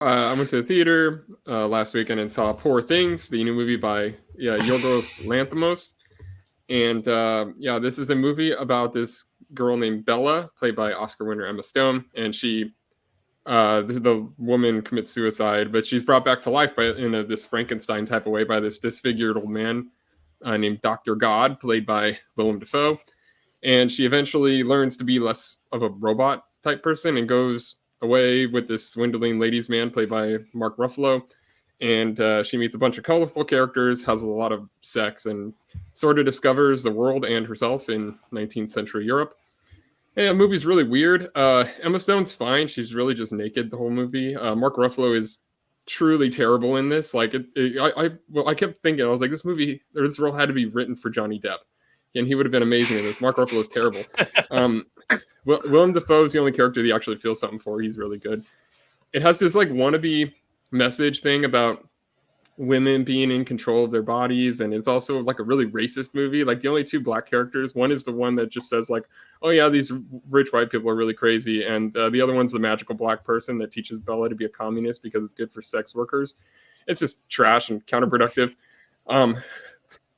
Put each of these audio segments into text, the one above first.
I went to the theater last weekend and saw Poor Things, the new movie by Yorgos Lanthimos. And yeah, this is a movie about this girl named Bella, played by Oscar winner Emma Stone. And the woman commits suicide, but she's brought back to life this Frankenstein type of way by this disfigured old man named Dr. God, played by Willem DaFoe. And she eventually learns to be less of a robot type person and goes away with this swindling ladies' man played by Mark Ruffalo. And she meets a bunch of colorful characters, has a lot of sex, and sort of discovers the world and herself in 19th century Europe. And the movie's really weird. Emma Stone's fine. She's really just naked the whole movie. Mark Ruffalo is truly terrible in this. Like, I kept thinking, I was like, this role had to be written for Johnny Depp, and he would have been amazing in this. Mark Ruffalo is terrible. Willem DaFoe is the only character that you actually feel something for. He's really good. It has this like wannabe message thing about women being in control of their bodies, and it's also like a really racist movie. Like the only two black characters, one is the one that just says like, oh yeah, these rich white people are really crazy, and the other one's the magical black person that teaches Bella to be a communist because it's good for sex workers. It's just trash and counterproductive.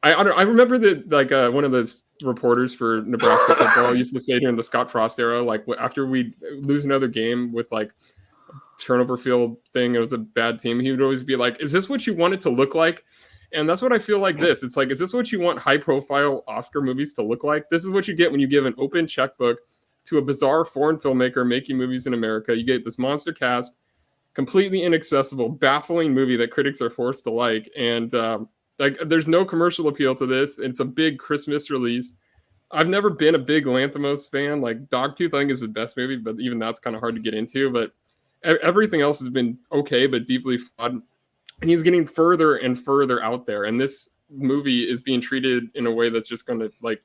I remember that like one of those reporters for Nebraska football used to say during the Scott Frost era, like after we lose another game with like turnover field thing, it was a bad team, he would always be like, is this what you want it to look like? And that's what I feel like this. It's like, is this what you want high profile Oscar movies to look like? This is what you get when you give an open checkbook to a bizarre foreign filmmaker making movies in America. You get this monster cast, completely inaccessible, baffling movie that critics are forced to like. And like, there's no commercial appeal to this. It's a big Christmas release. I've never been a big Lanthimos fan. Like Dogtooth, I think is the best movie, but even that's kind of hard to get into. But everything else has been okay, but deeply flawed. And he's getting further and further out there. And this movie is being treated in a way that's just going to like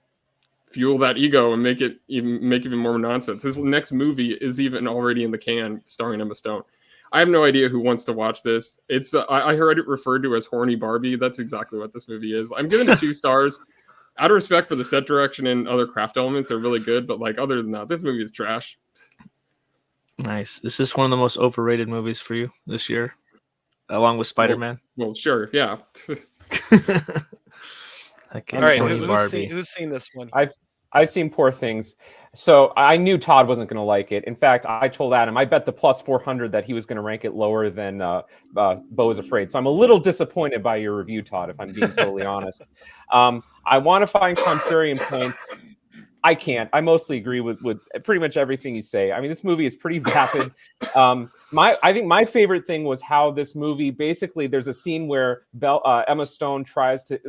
fuel that ego and make even more nonsense. His next movie is even already in the can, starring Emma Stone. I have no idea who wants to watch this. It's I heard it referred to as horny Barbie. That's exactly what this movie is. I'm giving it 2 stars. Out of respect for the set direction and other craft elements, they're really good. But like other than that, this movie is trash. Nice. Is this one of the most overrated movies for you this year, along with Spider-Man? Well, sure, yeah. All right, who's seen this one? I've seen Poor Things. So I knew Todd wasn't going to like it. In fact, I told Adam, I bet the plus 400 that he was going to rank it lower than Beau is Afraid. So I'm a little disappointed by your review, Todd, if I'm being totally honest. I want to find contrarian points. I can't. I mostly agree with pretty much everything you say. I mean, this movie is pretty vapid. I think my favorite thing was how this movie, basically, there's a scene where Emma Stone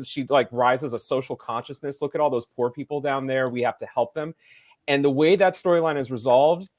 she like rises a social consciousness. Look at all those poor people down there. We have to help them. And the way that storyline is resolved,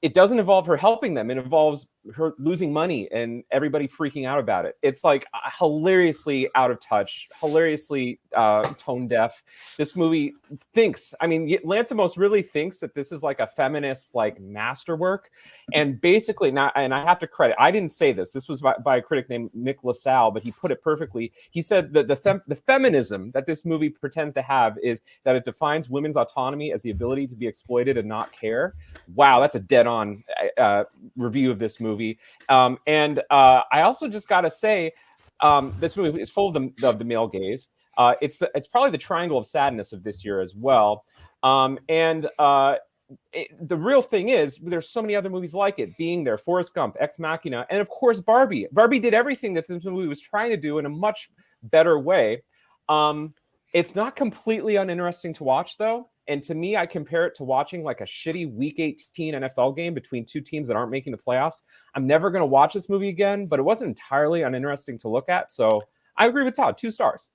it doesn't involve her helping them. It involves her losing money and everybody freaking out about it. It's like hilariously out of touch, hilariously tone deaf. This movie Lanthimos really thinks that this is like a feminist like masterwork. And basically, and I have to credit, I didn't say this. This was by a critic named Nick LaSalle, but he put it perfectly. He said that the feminism that this movie pretends to have is that it defines women's autonomy as the ability to be exploited and not care. Wow, that's a dead-on review of this movie. And I also just got to say, this movie is full of the male gaze. It's probably the triangle of sadness of this year as well. The real thing is, there's so many other movies like it, Being There, Forrest Gump, Ex Machina, and of course Barbie. Barbie did everything that this movie was trying to do in a much better way. It's not completely uninteresting to watch, though. And to me, I compare it to watching like a shitty Week 18 NFL game between two teams that aren't making the playoffs. I'm never going to watch this movie again, but it wasn't entirely uninteresting to look at. So I agree with Todd, 2 stars.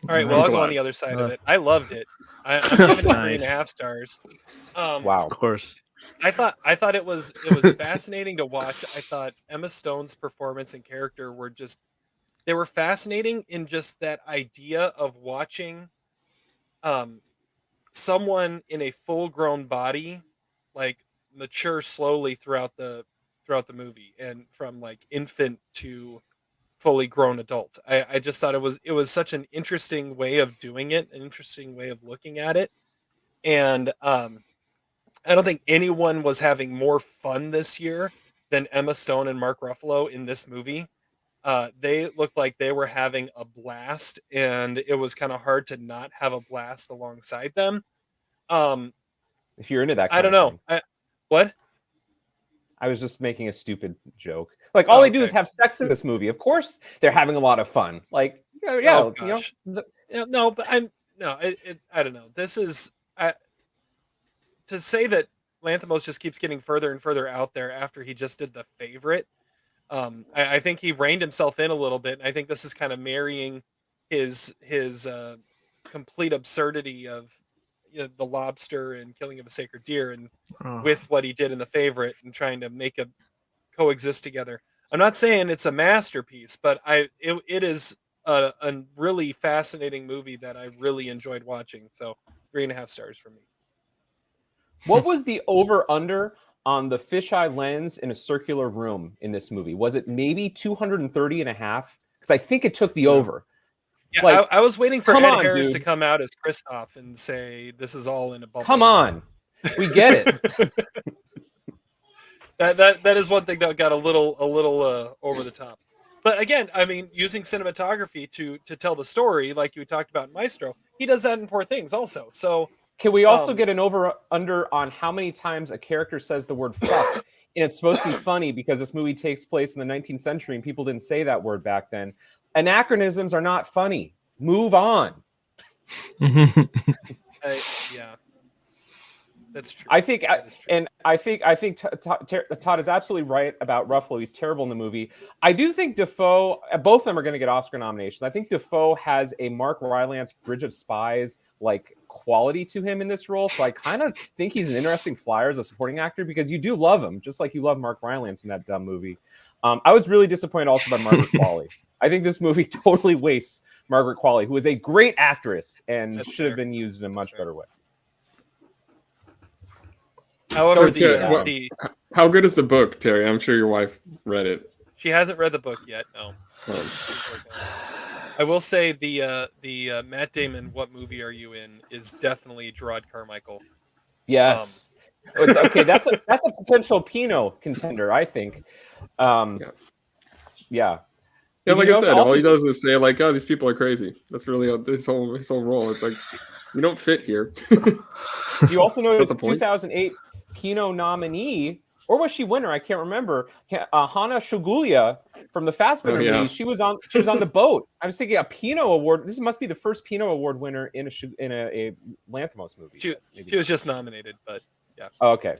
All right, well, I'll go on the other side of it. I loved it. I'm giving it 3.5 stars. Wow, of course. I thought it was fascinating to watch. I thought Emma Stone's performance and character were fascinating in just that idea of watching someone in a full-grown body like mature slowly throughout the movie, and from like infant to fully grown adult. I just thought it was such an interesting way of doing it, an interesting way of looking at it. And I don't think anyone was having more fun this year than Emma Stone and Mark Ruffalo in this movie. They looked like they were having a blast, and it was kind of hard to not have a blast alongside them. If you're into that I kind don't of know. thing. What? I was just making a stupid joke. Like all they do is Okay. have sex in this movie. Of course, they're having a lot of fun. Like Oh, you gosh. know, Yeah, no, but I don't know. This is to say that Lanthimos just keeps getting further and further out there after he just did The Favorite. I think he reined himself in a little bit. And I think this is kind of marrying his complete absurdity of the lobster and killing of a sacred deer, and Oh. with what he did in The Favorite, and trying to make a coexist together. I'm not saying it's a masterpiece, but it is a really fascinating movie that I really enjoyed watching. So 3.5 stars for me. what was the over under on the fisheye lens in a circular room in this movie? Was it maybe 230 and a half? Because I think it took the over. Yeah, Like, I was waiting for come Ed on, Harris to dude. come out as Kristoff and say this is all in a bubble. Come on, we get it. That is one thing that got a little over the top. But again, I mean, using cinematography to tell the story, like you talked about in Maestro, he does that in Poor Things also. So Can we also get an over under on how many times a character says the word fuck? And it's supposed to be funny because this movie takes place in the 19th century and people didn't say that word back then. Anachronisms are not funny. Move on. yeah, that's true. I think, That is true. and I think Todd is absolutely right about Ruffalo. He's terrible in the movie. I do think DaFoe, both of them are going to get Oscar nominations. I think DaFoe has a Mark Rylance Bridge of Spies like quality to him in this role. So I kind of think he's an interesting flyer as a supporting actor because you do love him, just like you love Mark Rylance in that dumb movie. I was really disappointed also by Margaret Qualley. I think this movie totally wastes Margaret Qualley, who is a great actress and That's should have fair. been used in a much better way. However, So, how good is the book, Terry? I'm sure your wife read it. she hasn't read the book yet. No. I will say the Matt Damon "What Movie Are You In" is definitely Gerard Carmichael. Yes. Okay, that's a potential Pinot contender, I think. Yeah. Yeah, Did like you I said, notice all he does is say like, "Oh, these people are crazy." That's really his whole role. It's like you don't fit here. You also noticed the point? 2008 Pinot nominee, or was she winner? I can't remember. Hannah Shugulia from the Fassbinder movie. She was on the boat. I was thinking a Pinot award. This must be the first Pinot award winner in a Lanthimos movie. She was just nominated, but yeah. Oh, okay.